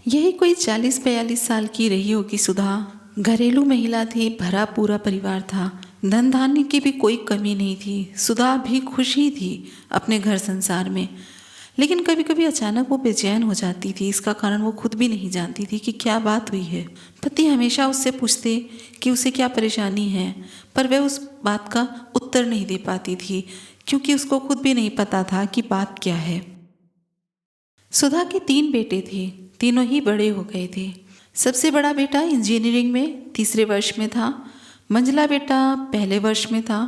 यही कोई 40-42 साल की रही होगी सुधा। घरेलू महिला थी, भरा पूरा परिवार था, धन धान्य की भी कोई कमी नहीं थी। सुधा भी खुश ही थी अपने घर संसार में, लेकिन कभी कभी अचानक वो बेचैन हो जाती थी। इसका कारण वो खुद भी नहीं जानती थी कि क्या बात हुई है। पति हमेशा उससे पूछते कि उसे क्या परेशानी है, पर वह उस बात का उत्तर नहीं दे पाती थी, क्योंकि उसको खुद भी नहीं पता था कि बात क्या है। सुधा के 3 बेटे थे, तीनों ही बड़े हो गए थे। सबसे बड़ा बेटा इंजीनियरिंग में तीसरे वर्ष में था, मंझला बेटा पहले वर्ष में था,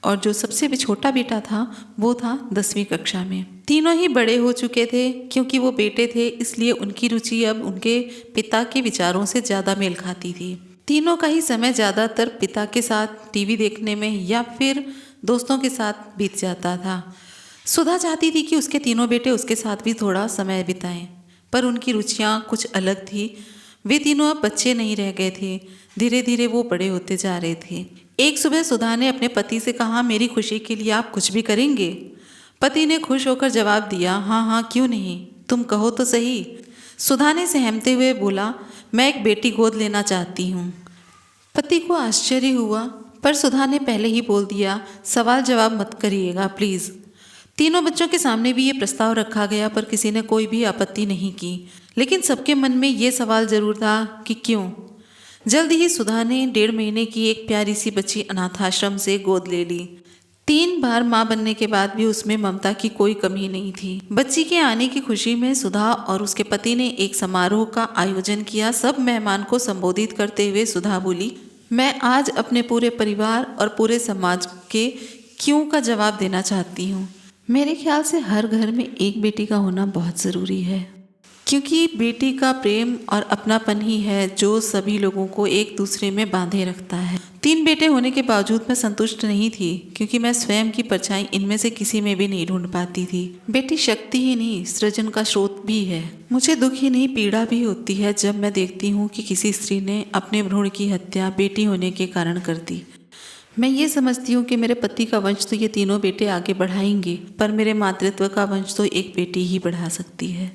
और जो सबसे भी छोटा बेटा था वो था 10वीं कक्षा में। तीनों ही बड़े हो चुके थे। क्योंकि वो बेटे थे इसलिए उनकी रुचि अब उनके पिता के विचारों से ज़्यादा मेल खाती थी। तीनों का ही समय ज़्यादातर पिता के साथ टीवी देखने में या फिर दोस्तों के साथ बीत जाता था। सुधा चाहती थी कि उसके तीनों बेटे उसके साथ भी थोड़ा समय बिताएं, पर उनकी रुचियां कुछ अलग थी। वे तीनों अब बच्चे नहीं रह गए थे, धीरे धीरे वो बड़े होते जा रहे थे। एक सुबह सुधा ने अपने पति से कहा, मेरी खुशी के लिए आप कुछ भी करेंगे? पति ने खुश होकर जवाब दिया, हाँ हाँ क्यों नहीं, तुम कहो तो सही। सुधा ने सहमते हुए बोला, मैं एक बेटी गोद लेना चाहती हूँ। पति को आश्चर्य हुआ, पर सुधा ने पहले ही बोल दिया, सवाल जवाब मत करिएगा प्लीज़। तीनों बच्चों के सामने भी ये प्रस्ताव रखा गया, पर किसी ने कोई भी आपत्ति नहीं की। लेकिन सबके मन में ये सवाल जरूर था कि क्यों। जल्द ही सुधा ने 1.5 महीने की एक प्यारी सी बच्ची अनाथाश्रम से गोद ले ली। 3 बार माँ बनने के बाद भी उसमें ममता की कोई कमी नहीं थी। बच्ची के आने की खुशी में सुधा और उसके पति ने एक समारोह का आयोजन किया। सब मेहमान को संबोधित करते हुए सुधा बोली, मैं आज अपने पूरे परिवार और पूरे समाज के क्यों का जवाब देना चाहती हूँ। मेरे ख्याल से हर घर में एक बेटी का होना बहुत ज़रूरी है, क्योंकि बेटी का प्रेम और अपनापन ही है जो सभी लोगों को एक दूसरे में बांधे रखता है। 3 बेटे होने के बावजूद मैं संतुष्ट नहीं थी, क्योंकि मैं स्वयं की परछाई इनमें से किसी में भी नहीं ढूंढ पाती थी। बेटी शक्ति ही नहीं, सृजन का स्रोत भी है। मुझे दुख ही नहीं, पीड़ा भी होती है जब मैं देखती हूँ कि किसी स्त्री ने अपने भ्रूण की हत्या बेटी होने के कारण कर दी। मैं ये समझती हूँ कि मेरे पति का वंश तो ये तीनों बेटे आगे बढ़ाएंगे, पर मेरे मातृत्व का वंश तो एक बेटी ही बढ़ा सकती है।